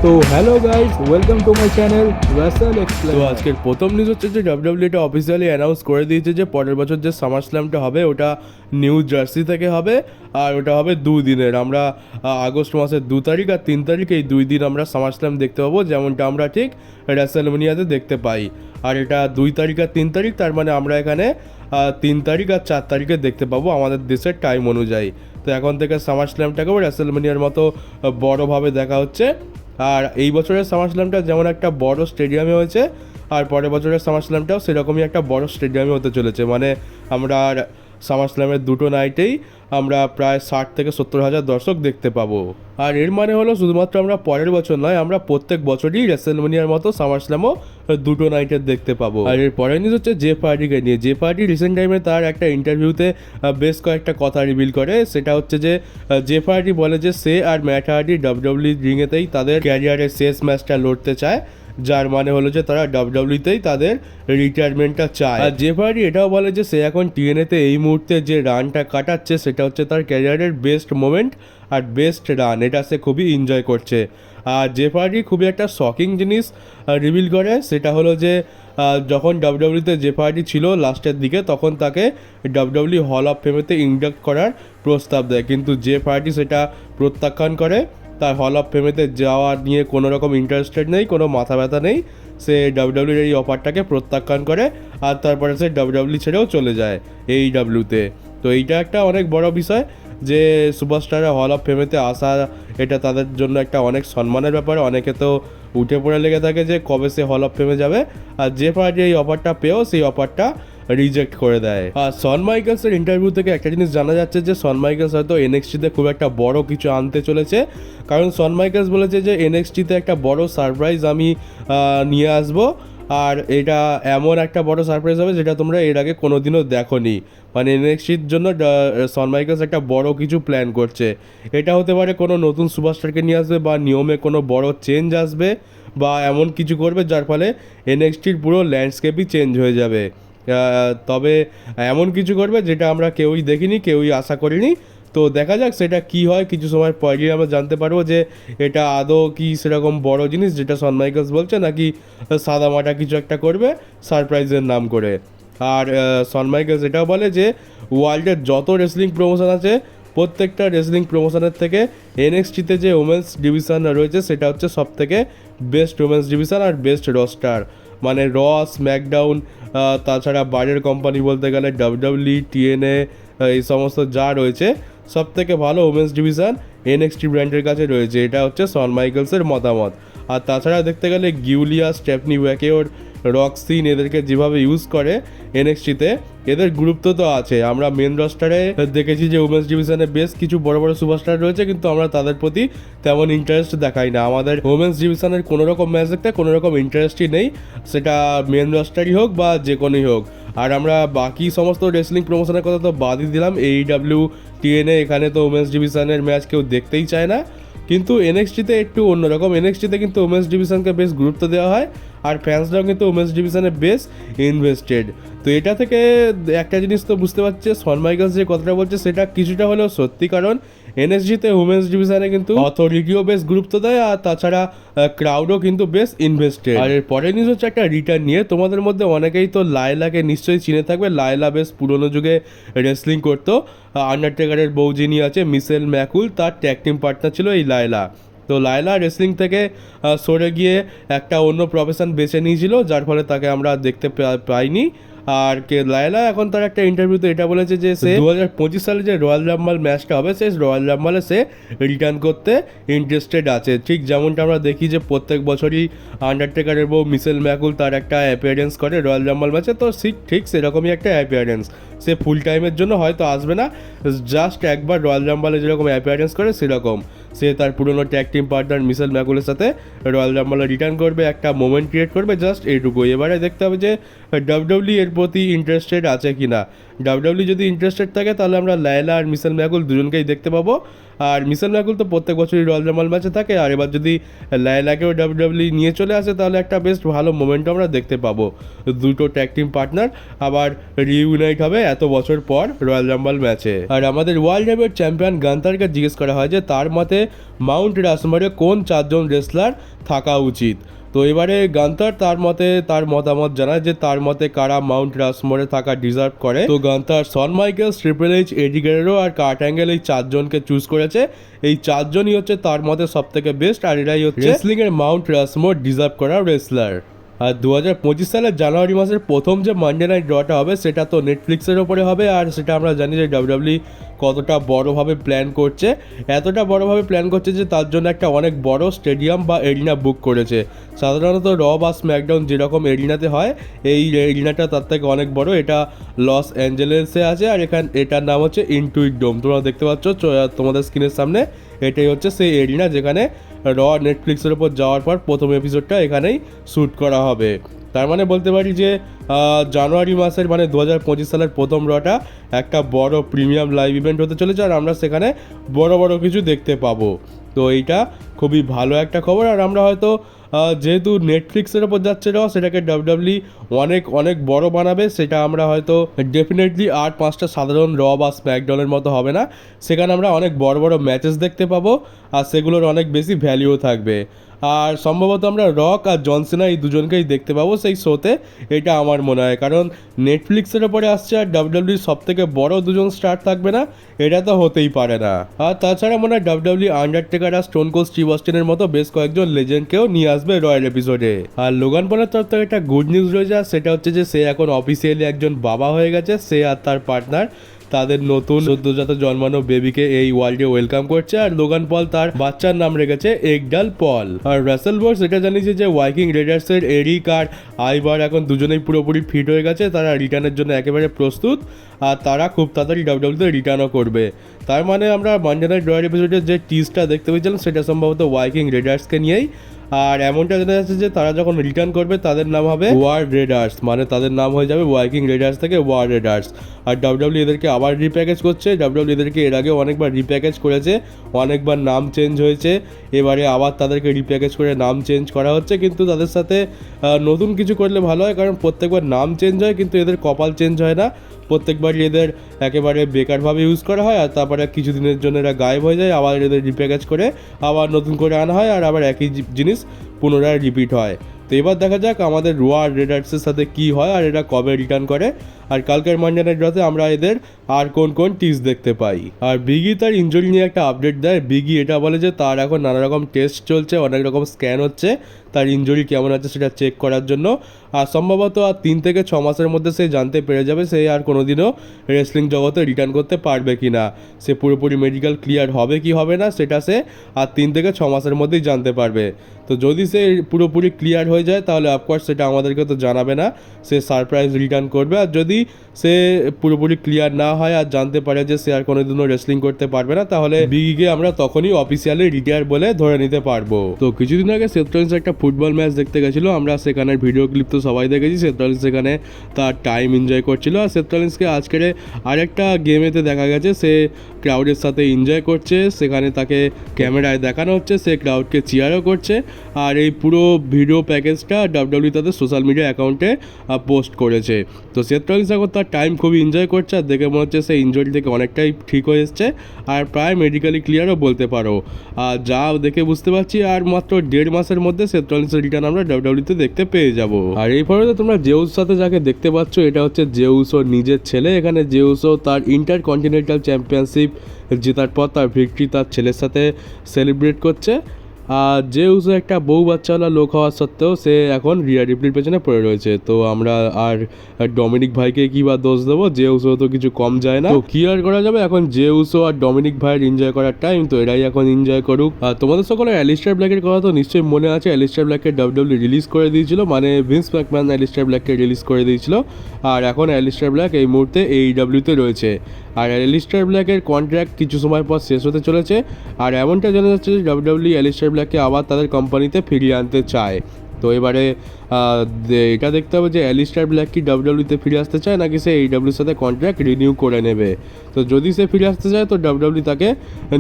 তো hello guys, welcome to my channel Russell explain. তো আজকের প্রথম নিউজ হচ্ছে যে ডাব্লিউডাব্লিউ এটা অফিসিয়ালি অ্যানাউন্স করে দিয়েছে যে পরের বছর যে সামার স্ল্যামটা হবে ওটা নিউ জার্সি থেকে হবে, আর ওটা হবে 2 দিনের। আমরা আগস্ট মাসের 2 তারিখ আর 3 তারিখ এই 2 দিন আমরা সামার স্ল্যাম দেখতে পাবো, যেমনটা আমরা ঠিক রেসেলমেনিয়াতে দেখতে পাই। আর এটা 2 তারিখ আর 3 তারিখ, তার মানে আমরা এখানে 3 তারিখ আর 4 তারিখে দেখতে পাবো আমাদের দেশের টাইম অনুযায়ী। তো এখন থেকে সামার স্ল্যামটাকেও রেসেলমেনিয়ার মতো বড়োভাবে দেখা হচ্ছে। আর এই বছরের সামার স্ল্যামটা যেমন একটা বড় স্টেডিয়ামে হয়েছে, আর পরের বছরের সামার স্ল্যামটাও সেরকমই একটা বড় স্টেডিয়ামে হতে চলেছে। মানে আমরা আর সামার স্ল্যামের দুটো নাইটেই আমরা প্রায় 60 থেকে 70 হাজার দর্শক দেখতে পাবো। আর এর মানে হলো শুধুমাত্র আমরা পরের বছর নয়, আমরা প্রত্যেক বছরই রেসেলমেনিয়ার মতো সামার স্ল্যামও দুটো নাইটের দেখতে পাবো। আর এর পরের নিউজ হচ্ছে জেফ হার্ডিকে নিয়ে। জেফ হার্ডি রিসেন্ট টাইমে তার একটা ইন্টারভিউতে বেশ কয়েকটা কথা রিভিল করে। সেটা হচ্ছে যে জেফ হার্ডি বলে যে সে আর ম্যাট হার্ডি ডাব্লিউডাব্লিউ রিংয়েতেই তাদের ক্যারিয়ারের শেষ ম্যাচটা লড়তে চায়, যার মানে হলো যে তারা ডাব্লিউডাব্লিউতেই তাদের রিটায়ারমেন্টটা চায়। আর জেফ হার্ডি এটাও বলে যে সে এখন টিএনএতে এই মুহূর্তে যে রানটা কাটাচ্ছে সেটা হচ্ছে তার ক্যারিয়ারের বেস্ট মোমেন্ট আর বেস্ট রান, এটা সে খুবই এনজয় করছে। আর জেফ হার্ডি খুবই একটা শকিং জিনিস রিভিল করে, সেটা হলো যে যখন ডাব্লিউডাব্লিউতে জেফ হার্ডি ছিল লাস্টের দিকে, তখন তাকে ডাব্লিউডাব্লিউ হল অফ ফেমেতে ইন্ডাক্ট করার প্রস্তাব দেয়, কিন্তু জেফ হার্ডি সেটা প্রত্যাখ্যান করে। তার হল অফ ফেমেতে যাওয়া নিয়ে কোনো রকম ইন্টারেস্টেড নেই, কোনো মাথা ব্যথা নেই। সে ডাব্লিউডাব্লিউর এই অফারটাকে প্রত্যাখ্যান করে, আর তারপরে সে ডাব্লিউডাব্লিউ ছেড়েও চলে যায় AEWতে। তো এইটা একটা অনেক বড় বিষয় যে সুপারস্টাররা হল অফ ফেমেতে আসা, এটা তাদের জন্য একটা অনেক সম্মানের ব্যাপার। অনেকে তো উঠে পড়ে লেগে থাকে যে কবে সে হল অফ ফেমে যাবে, আর যে পার্টি এই অফারটা পেয়েও সেই অফারটা রিজেক্ট করে দেয়। আর শন মাইকেলসের ইন্টারভিউ থেকে একটা জিনিস জানা যাচ্ছে যে শন মাইকেলস হয়তো এনএক্সটিতে খুব একটা বড় কিছু আনতে চলেছে, কারণ শন মাইকেলস বলেছে যে এনএক্সটিতে একটা বড় সারপ্রাইজ আমি নিয়ে আসবো। আর এটা এমন একটা বড় সারপ্রাইজ হবে যেটা তোমরা এর আগে কোনোদিনও দেখোনি। মানে এনএক্সটির জন্য শন মাইকেলস একটা বড় কিছু প্ল্যান করছে। এটা হতে পারে কোনো নতুন সুপারস্টারকে নিয়ে আসবে, বা নিয়মে কোনো বড় চেঞ্জ আসবে, বা এমন কিছু করবে যার ফলে এনএক্সটির পুরো ল্যান্ডস্কেপই চেঞ্জ হয়ে যাবে। তবে এমন কিছু করবে যেটা আমরা কেউই দেখিনি, কেউই আশা করিনি। তো দেখা যাক সেটা কি হয়, কিছু সময় পরেই আমরা জানতে পারবো যে এটা আদৌ কি সেরকম বড় জিনিস যেটা শন মাইকেলস বলছে, নাকি সাদামাটা কিছু একটা করবে সারপ্রাইজের নাম করে। আর শন মাইকেলস এটাও বলে যে ওয়ার্ল্ডের যত রেসলিং প্রমোশন আছে প্রত্যেকটা রেসলিং প্রমোশনের থেকে এনএক্সটিতে যে ওমেন্স ডিভিশন রয়েছে সেটা হচ্ছে সব থেকে বেস্ট ওমেন্স ডিভিশন আর বেস্ট রস্টার। মানে র, স্ম্যাকডাউন, তাছাড়া বাইরের কোম্পানি বলতে গেলে ডাব্লিউডাব্লিউ, টিএনএ, এই সমস্ত যা রয়েছে সব থেকে ভালো ওমেন্স ডিভিশন এনএক্সটি ব্র্যান্ডের কাছে রয়েছে। এটা হচ্ছে শন মাইকেলসের মতামত। আর তাছাড়া দেখতে গেলে গিউলিয়া, স্টেফনি ওয়াকেওর, রক্সিন এদেরকে যেভাবে ইউজ করে এনএক্সটিতে, এদের গুরুত্ব তো আছে। আমরা মেন রস্টারে দেখেছি যে উমেন্স ডিভিশনে বেশ কিছু বড় বড় সুপারস্টার রয়েছে, কিন্তু আমরা তাদের প্রতি তেমন ইন্টারেস্ট দেখাই না। আমাদের উমেন্স ডিভিশনের কোনো রকম ম্যাচ দেখতে কোনো রকম ইন্টারেস্টই নেই, সেটা মেন রস্টারই হোক বা যে কোনোই হোক। আর আমরা বাকি সমস্ত রেসলিং প্রমোশনের কথা তো বাদই দিলাম, AEW, TNA, এখানে তো উমেন্স ডিভিশনের ম্যাচ কেউ দেখতেই চায় না। কিন্তু এনএক্সটিতে একটু অন্যরকম, এনএক্সটিতে কিন্তু উমেন্স ডিভিশনকে বেশ গুরুত্ব দেওয়া হয়, আর ফ্যান্সরাও কিন্তু উমেন্স ডিভিশনে বেশ ইনভেস্টেড। তো এটা থেকে একটা জিনিস তো বুঝতে পারছি, শন মাইকেলস যে কথাটা বলছে সেটা কিছুটা হলেও সত্যি, কারণ এনএক্সটিতে উমেন্স ডিভিশনে কিন্তু অথরিটিও বেশ গুরুত্ব দেয়, আর তাছাড়া ক্রাউডও কিন্তু বেশ ইনভেস্টেড। আর এর পরের নিউজ হচ্ছে একটা রিটার্ন নিয়ে। তোমাদের মধ্যে অনেকেই তো লায়লাকে নিশ্চয়ই চিনে থাকবে। লায়লা বেশ পুরোনো যুগে রেসলিং করতো। আন্ডারটেকারের বউ যিনি আছে মিশেল ম্যাকুল, তার ট্যাগ টিম পার্টনার ছিল এই লায়লা। তো লায়লা রেসলিং থেকে সরে গিয়ে একটা অন্য প্রফেশন বেছে নিয়েছিল, যার ফলে তাকে আমরা দেখতে পাইনি। আর লায়লা এখন তার একটা ইন্টারভিউতে এটা বলেছে যে সে 2025 সালে যে রয়্যাল রাম্বল ম্যাচটা হবে, সেই রয়্যাল রাম্বলে সে রিটার্ন করতে ইন্টারেস্টেড আছে। ঠিক যেমনটা আমরা দেখি যে প্রত্যেক বছরই আন্ডারটেকারের বউ মিশেল ম্যাকুল তার একটা অ্যাপিয়ারেন্স করে রয়্যাল রাম্বল ম্যাচে, তো ঠিক সেরকমই একটা অ্যাপিয়ারেন্স। সে ফুল টাইমের জন্য হয়তো আসবে না, জাস্ট একবার রয়্যাল রাম্বলে যেরকম অ্যাপিয়ারেন্স করে সেরকম সে তার পুরনো ট্যাগ টিম পার্টনার মিশেল ম্যাকুলের সাথে রয়্যাল রাম্বলে রিটার্ন করবে, একটা মোমেন্ট ক্রিয়েট করবে, জাস্ট এইটুকু। এবারে দেখতে হবে যে ডাব্লিউডাব্লিউ এর প্রতি ইন্টারেস্টেড আছে কি না। ডাব্লিউডাব্লিউ যদি ইন্টারেস্টেড থাকে তাহলে আমরা লায়লা আর মিশেল ম্যাকুল দুজনকেই দেখতে পাবো। আর মিশেল ম্যাকুল তো প্রত্যেক বছরই রয়্যাল রাম্বল ম্যাচে থাকে, আর এবার যদি লাইলাকেও ডাব্লিউডাব্লিউ নিয়ে চলে আসে তাহলে একটা বেশ ভালো মোমেন্ট আমরা দেখতে পাবো। দুটো ট্যাগ টিম পার্টনার আবার রিইউনাইট হবে এত বছর পর রয়্যাল রাম্বল ম্যাচে। আর আমাদের ওয়ার্ল্ড হেভিওয়েট চ্যাম্পিয়ন গান্থারকে জিজ্ঞেস করা হয় যে তার মতে মাউন্ট রাশমোরে কোন 4 জন রেসলার থাকা উচিত। তো এবারে গান্থার তার মতে তার মতামত জানায় যে তার মতে কারা মাউন্ট রাশমোরে থাকা ডিজার্ভ করে। তো গান্থার শন মাইকেলস, ট্রিপল এইচ, এডি গ্যারেরো আর কার্ট অ্যাঙ্গেল এই 4 জনকে চুজ করেছে। এই 4 জনই হচ্ছে তার মতে সব থেকে বেস্ট, আর এরাই হচ্ছে রেসলিং এর মাউন্ট রাশমোর ডিজার্ভ করা রেসলার। আর 2025 সালের জানুয়ারি মাসের প্রথম যে মানডে নাইট ড্রটা হবে সেটা তো নেটফ্লিক্সের ওপরে হবে, আর সেটা আমরা জানি যে ডাব্লিউডাব্লিউ কতটা বড়োভাবে প্ল্যান করছে। এতটা বড়োভাবে প্ল্যান করছে যে তার জন্য একটা অনেক বড় স্টেডিয়াম বা এরিনা বুক করেছে। সাধারণত র বা স্ম্যাকডাউন যেরকম এরিনাতে হয় এই এরিনাটা তার থেকে অনেক বড়। এটা লস অ্যাঞ্জেলেসে আছে, আর এটার নাম হচ্ছে ইনটুইট ডোম। তোমরা দেখতে পাচ্ছ তোমাদের স্ক্রিনের সামনে, এটাই হচ্ছে সেই এরিনা যেখানে র নেটফ্লিক্সের ওপর যাওয়ার পর প্রথম এপিসোডটা এখানেই শ্যুট করা হবে। তার মানে বলতে পারি যে জানুয়ারি মাসের মানে 2025 সালের প্রথম রটা একটা বড় প্রিমিয়াম লাইভ ইভেন্ট হতে চলেছে, আর আমরা সেখানে বড় বড় কিছু দেখতে পাবো। তো এইটা খুবই ভালো একটা খবর। আর আমরা হয়তো যেহেতু নেটফ্লিক্সের ওপর যাচ্ছে র, সেটাকে ডাব্লিউডাব্লিউ অনেক বড় বানাবে। সেটা আমরা হয়তো ডেফিনেটলি আর 5টা সাধারণ র বা স্ম্যাকডাউনের মতো হবে না, সেখানে আমরা অনেক বড় বড় ম্যাচেস দেখতে পাবো, আর সেগুলোর অনেক বেশি ভ্যালিও থাকবে। আর সম্ভবত আমরা রক আর জন সিনা এই দুজনকেই দেখতে পাবো সেই শোতে, এটা আমার মনে হয়। কারণ নেটফ্লিক্সের ওপরে আসছে আর ডাব্লিউডাব্লিউর সব থেকে বড় দুজন স্টার থাকবে না, এটা তো হতেই পারে না। আর তাছাড়া মনে হয় ডাব্লিউডাব্লিউ আন্ডারটেকার আর স্টোন কোল্ড স্টিভ অস্টিনের মতো বেশ কয়েকজন লেজেন্ডকেও নিয়ে আসবে রয়্যাল এপিসোডে। আর লোগান পলের তরফ থেকে একটা গুড নিউজ রয়েছে, আর সেটা হচ্ছে যে সে এখন অফিসিয়ালি একজন বাবা হয়ে গেছে। সে আর তার পার্টনার তাদের নতুন সদ্যজাত জন্মানো বেবিকে এই ওয়ার্ল্ডে ওয়েলকাম করছে। আর লোগান পল তার বাচ্চার নাম রেখেছে এগডাল পল। আর রাসেল বোর্স এটা জানিয়েছে যে ওয়াইকিং রেডার্সের এরিক আর আইবার এখন দুজনেই পুরোপুরি ফিট হয়ে গেছে, তারা রিটার্নের জন্য একেবারে প্রস্তুত, আর তারা খুব তাড়াতাড়ি ডাব্লিউডাব্লিউতে রিটার্নও করবে। তার মানে আমরা মানডে নাইট রয়্যাল এপিসোডের যে টিজটা দেখতে পেয়েছিলাম সেটা সম্ভবত ওয়াইকিং রেডার্সকে নিয়েই। আর এমনটা জানা যাচ্ছে যে তারা যখন রিটার্ন করবে তাদের নাম হবে ওয়ার রেডার্স, মানে তাদের নাম হয়ে যাবে ওয়াইকিং রেডার্স থেকে ওয়ার রেডার্স। আর ডাব্লিউডাব্লিউ এদেরকে আবার রিপ্যাকেজ করছে। ডাব্লিউডাব্লিউ এদেরকে এর আগে অনেকবার রিপ্যাকেজ করেছে, অনেকবার নাম চেঞ্জ হয়েছে, এবারে আবার তাদেরকে রিপ্যাকেজ করে নাম চেঞ্জ করা হচ্ছে। কিন্তু তাদের সাথে নতুন কিছু করলে ভালো হয়, কারণ প্রত্যেকবার নাম চেঞ্জ হয় কিন্তু এদের কপাল চেঞ্জ হয় না। প্রত্যেকবারই এদের একেবারে বেকারভাবে ইউজ করা হয়, আর তারপরে কিছুদিনের জন্য এরা গায়েব হয়ে যায়, আবার এদের রিপ্যাকেজ করে আবার নতুন করে আনা হয়, আর আবার একই জিনিস পুনরায় রিপিট হয়। তো এবার দেখা যাক আমাদের ওয়ার রেডার্সের সাথে কি হয়, আর এরা কবে রিটার্ন করে। আর কালকের মানডে নাইট ড্রতে আমরা এদের আর কোন টিজ দেখতে পাই। আর বিগি তার ইনজুরি নিয়ে একটা আপডেট দেয়। বিগি এটা বলে যে তার এখন নানা রকম টেস্ট চলছে, অনেক রকম স্ক্যান হচ্ছে তার ইনজুরি কেমন আছে সেটা চেক করার জন্য। আর সম্ভবত আর 3 থেকে 6 মাসের মধ্যে সে জানতে পেরে যাবে সে আর কোনোদিনও রেসলিং জগতে রিটার্ন করতে পারবে কি না। সে পুরোপুরি মেডিকেল ক্লিয়ার হবে কি হবে না সেটা সে আর 3 থেকে 6 মাসের মধ্যেই জানতে পারবে। তো যদি সে পুরোপুরি ক্লিয়ার হয়ে যায় তাহলে অফকোর্স সেটা আমাদেরকে তো জানাবে না, সে সারপ্রাইজ রিটার্ন করবে। আর যদি সে পুরোপুরি ক্লিয়ার না হয় আর জানতে পারে যে সে আর কোনোদিনও রেসলিং করতে পারবে না, তাহলে বিগিকে আমরা তখনই অফিসিয়ালি রিটায়ার বলে ধরে নিতে পারবো। তো কিছুদিন আগে সেথ রলিন্স একটা ফুটবল ম্যাচ দেখতে গেছিলো, আমরা সেখানের ভিডিও ক্লিপ তো সবাই দেখেছি। সেথ রলিন্স সেখানে তার টাইম এনজয় করছিল। আর সেথ রলিন্সকে আজকের আরেকটা গেমেতে দেখা গেছে সে ক্রাউডের সাথে এনজয় করছে, সেখানে তাকে ক্যামেরায় দেখানো হচ্ছে, সে ক্রাউডকে চিয়ারও করছে। আর এই পুরো ভিডিও প্যাকেজটা ডাব্লিউডাব্লিউ তাদের সোশ্যাল মিডিয়া অ্যাকাউন্টে পোস্ট করেছে। তো সেথ রলিন্স এখন তার টাইম খুবই এনজয় করছে, আর দেখে মনে হচ্ছে সে ইনজুরি থেকে অনেকটাই ঠিক হয়ে এসছে, আর প্রায় মেডিকেলি ক্লিয়ারও বলতে পারো। আর যা দেখে বুঝতে পারছি আর মাত্র 1.5 মাসের মধ্যে সেথ রলিন্সের রিটার্ন আমরা ডাব্লিউডাব্লিউতে দেখতে পেয়ে যাব। আর এই ফটোতে তোমরা জেউস সাথে যাকে দেখতে পাচ্ছ এটা হচ্ছে জেউসোর নিজের ছেলে। এখানে জেউসো তার ইন্টারকন্টিনেন্টাল চ্যাম্পিয়নশিপ জেতার পর তার ভিক্টরি তার ছেলের সাথে সেলিব্রেট করছে। আর জেউসও একটা বউ বাচ্চাওয়ালা লোক হওয়া সত্ত্বেও সে এখন রিয়া রিপ্লির পেছনে পড়ে রয়েছে। তো আমরা আর ডমিনিক ভাইকে কি বা দোষ দেবো, জেউসও তো কিছু কম যায় না। তো কি আর করা যাবে, এখন জেউসও আর ডমিনিক ভাইয়ের এনজয় করার টাইম, তো এরাই এখন এনজয় করুক। আর তোমাদের সকলের অ্যালিস্টার ব্ল্যাকের কথা তো নিশ্চয়ই মনে আছে। অ্যালিস্টার ব্ল্যাককে ডাব্লিউডাব্লিউ রিলিজ করে দিয়েছিল, মানে ভিন্স ম্যাকম্যান অ্যালিস্টার ব্ল্যাককে রিলিজ করে দিয়েছিল। আর এখন অ্যালিস্টার ব্ল্যাক এই মুহূর্তে AEW-তে রয়েছে। আর অ্যালিস্টার ব্ল্যাকের কন্ট্রাক্ট কিছু সময় পর শেষ হতে চলেছে। আর এমনটা জানা যাচ্ছে যে ডাব্লিউডাব্লিউ অ্যালিস্টার ব্ল্যাককে আবার তাদের কোম্পানিতে ফিরিয়ে আনতে চায়। তো এবারে এটা দেখতে হবে যে অ্যালিস্টার ব্ল্যাক কি ডাব্লিউডব্লিউতে ফিরে আসতে চায় নাকি সে এইডব্লিউর সাথে কন্ট্রাক্ট রিনিউ করে নেবে। তো যদি সে ফিরে আসতে চায় তো ডাব্লিউডব্লিউ তাকে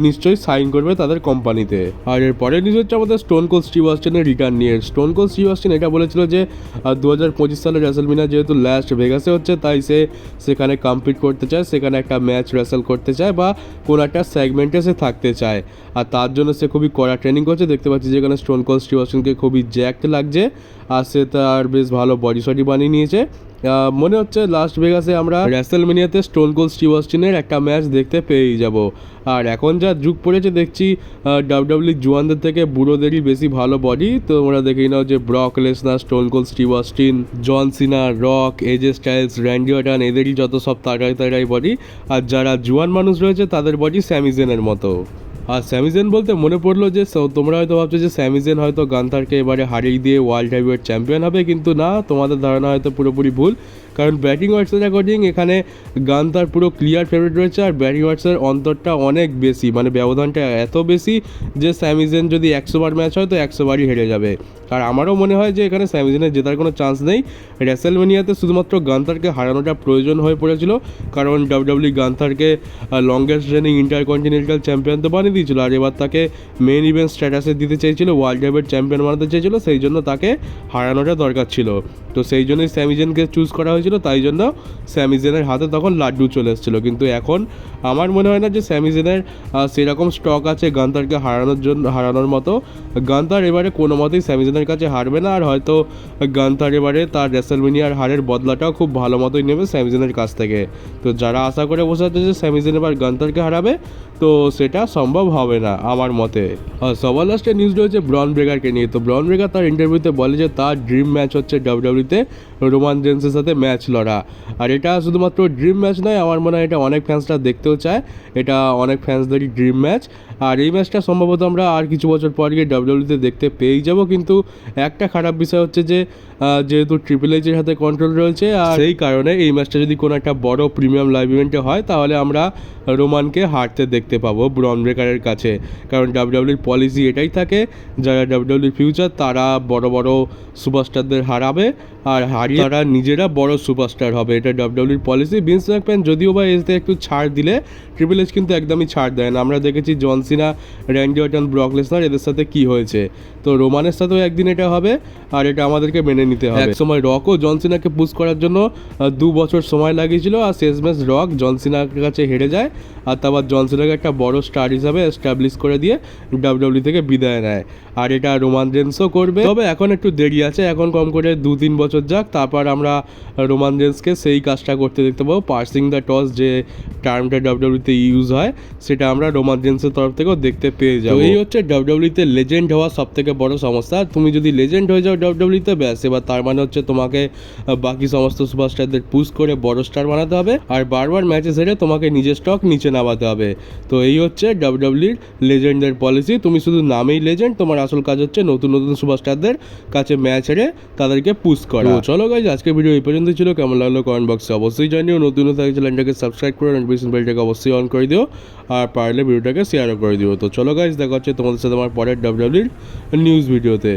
নিশ্চয়ই সাইন করবে তাদের কোম্পানিতে। আর এর পরের নিউজ হচ্ছে আমাদের স্টোন কোল্ড স্টিভ অস্টিনের রিটার্ন নিয়ে। স্টোন কোল্ড স্টিভ অস্টিন এটা বলেছিল যে 2025 সালের রেসলমিনা যেহেতু লাস্ট ভেগাসে হচ্ছে তাই সে সেখানে কম্পিট করতে চায়, সেখানে একটা ম্যাচ রেসেল করতে চায় বা কোনো একটা সেগমেন্টে সে থাকতে চায়। আর তার জন্য সে খুবই কড়া ট্রেনিং করছে। দেখতে পাচ্ছি যেখানে স্টোন কোল্ড স্টিভ অস্টিনকে খুবই জ্যাক্ট লাগছে আর সে তার বেশ ভালো বডি সডি বানিয়ে নিয়েছে। মনে হচ্ছে লাস্ট ভেগাসে আমরা রেসলমেনিয়াতে স্টোন কোল্ড স্টিভ অস্টিনের একটা ম্যাচ দেখতে পেয়েই যাব। আর এখন যা যুগ পড়েছে দেখছি ডাব্লিউডব্লিউ জুয়ানদের থেকে বুড়োদেরই বেশি ভালো বডি। তো তোমরা দেখেই নাও যে Brock Lesnar, Stone Cold Steve Austin, John Cena, Rock, AJ Styles, Randy Orton এদেরই যত সব তাড়াই বডি। আর যারা জুয়ান মানুষ রয়েছে তাদের বডি স্যামিজেনের মতো। আর স্যামিজেন বলতে মনে পড়লো যে তোমরা হয়তো ভাবছো যে স্যামিজেন হয়তো গান্থারকে এবারে হারিয়ে দিয়ে ওয়ার্ল্ড হেভিওয়েট চ্যাম্পিয়ন হবে, কিন্তু না, তোমাদের ধারণা হয়তো পুরোপুরি ভুল। কারণ ব্যাটিং ওয়ার্ডসের অ্যাকর্ডিং এখানে গান্থার পুরো ক্লিয়ার ফেভারিট রয়েছে। আর ব্যাটিং ওয়ার্ডসের অন্তরটা অনেক বেশি, মানে ব্যবধানটা এত বেশি যে স্যামিজেন যদি 100 বার ম্যাচ হয় তো 100 বারই হেরে যাবে। আর আমারও মনে হয় যে এখানে স্যামিজেনের জেতার কোনো চান্স নেই। রেসেলমেনিয়াতে শুধুমাত্র গান্থারকে হারানোটা প্রয়োজন হয়ে পড়েছিল, কারণ ডাব্লিউডব্লিউ গান্থারকে লংগেস্ট রেনিং ইন্টারকন্টিনেন্টাল চ্যাম্পিয়ন তো বানিয়ে দিয়েছিল, আর এবার তাকে মেন ইভেন্ট স্ট্যাটাসে দিতে চেয়েছিল, ওয়ার্ল্ড হেভিওয়েট চ্যাম্পিয়ন বানাতে চেয়েছিল, সেই জন্য তাকে হারানোটা দরকার ছিল। তো সেই জন্যই স্যামিজেনকে চুজ করা হয়েছিল, তাই জন্য স্যামিজেনের হাতে তখন লাড্ডু চলে এসেছিলো। কিন্তু এখন আমার মনে হয় না যে স্যামিজেনের সেরকম স্টক আছে গান্থারকে হারানোর মতো। গান্থার এবারে কোনো মতেই স্যামিজেনের কাছে হারবে না, আর হয়তো গান্থার এবারে তার রেসেলমেনিয়ার হারের বদলাটাও খুব ভালো মতোই নেবে স্যামিজেনের কাছ থেকে। তো যারা আশা করে বসে আছে যে স্যামিজেন এবার গান্থারকে হারাবে, তো সেটা সম্ভব হবে না আমার মতে। সবার লাস্টে নিউজ রয়েছে ব্রন ব্রেকারকে নিয়ে। তো ব্রন ব্রেকার তার ইন্টারভিউতে বলে যে তার ড্রিম ম্যাচ হচ্ছে ডাব্লিউডব্লিউতে রোমান রেন্সের সাথে ম্যাচ লড়া। আর এটা শুধুমাত্র ড্রিম ম্যাচ নয়, আমার মনে হয় এটা অনেক ফ্যান্সরা দেখতেও চায়, এটা অনেক ফ্যান্সদেরই ড্রিম ম্যাচ। আর এই ম্যাচটা সম্ভবত আমরা আর কিছু বছর পর গিয়ে ডাব্লিউডব্লিউতে দেখতে পেয়েই যাব। কিন্তু একটা খারাপ বিষয় হচ্ছে যে যেহেতু ট্রিপল এইচের হাতে কন্ট্রোল রয়েছে, আর সেই কারণে এই ম্যাচটা যদি কোনো একটা বড় প্রিমিয়াম লাইভ ইভেন্টে হয় তাহলে আমরা রোমানকে হারতে দেখতে পাবো ব্রন ব্রেকারের কাছে। কারণ ডাব্লিউডব্লিউর পলিসি এটাই থাকে, যারা ডাব্লিউডব্লিউর ফিউচার তারা বড় বড় সুপারস্টারদের হারাবে আর হারিয়ে তারা নিজেরা বড় সুপারস্টার হবে, এটা ডাব্লিউডব্লিউর পলিসি। ভিন্স ম্যাকম্যান যদিও বা এসতে একটু ছাড় দিলে, ট্রিপল এইচ কিন্তু একদমই ছাড় দেয় না। আমরা দেখেছি জন সিনা, র্যান্ডি অর্টন, ব্রক লেসনার এদের সাথে কি হয়েছে। তো রোমানের সাথেও একদিন এটা হবে, আর এটা আমাদেরকে মেনে নিতে হবে। এক সময় রকও জন সিনাকে পুশ করার জন্য 2 বছর সময় লাগিয়েছিল, আর শেষমেশ রক জন সিনার কাছে হেরে যায়, আর তারপর জন সিনাকে একটা বড় স্টার হিসাবে এস্টাবলিশ করে দিয়ে ডাব্লিউডব্লিউ থেকে বিদায় নেয়। আর এটা রোমান রেন্সও করবে, তবে এখন একটু দেরি আছে, এখন কম করে 2-3 বছর যাক, তারপর আমরা রোমান রেন্সকে সেই কাজটা করতে দেখতে পাবো। পার্সিং দ্য টস যে টার্মটা ডাব্লিউডব্লিউতে ইউজ হয়, সেটা আমরা রোমান রেন্সের তরফ থেকেও দেখতে পেয়ে যাবো। এই হচ্ছে ডাব্লিউডব্লিউতে লেজেন্ড হওয়া সব থেকে বড় সমস্যা। তুমি যদি লেজেন্ড হয়ে যাও ডাব্লিউডব্লিউতে, ব্যাস এবার তার মানে হচ্ছে তোমাকে বাকি সমস্ত সুপারস্টারদের পুশ করে বড় স্টার বানাতে হবে, আর বারবার ম্যাচে হেরে তোমাকে নিজের স্টক নিচে নামাতে হবে। তো এই হচ্ছে ডাব্লিউডব্লিউর লেজেন্ডের পলিসি। তুমি শুধু নামেই লেজেন্ড, তোমার আসল কাজ হচ্ছে নতুন নতুন সুপারস্টারদের কাছে ম্যাচ হেরে তাদেরকে পুশ করা। তো চলো গাইজ, আজকে ভিডিও এই পর্যন্ত ছিল। কেমন লাগলো কমেন্ট বক্সে অবশ্যই জানিও। নতুন থাকে চ্যানেলটাকে সাবস্ক্রাইব করে নোটিফিকেশন বেলটাকে অবশ্যই অন করে দিও, আর পারলে ভিডিওটাকে শেয়ারও করে দিও। তো চলো গাইজ, দেখা হচ্ছে তোমাদের সাথে আমার পরের ডাব্লিউডব্লিউর নিউজ ভিডিওতে।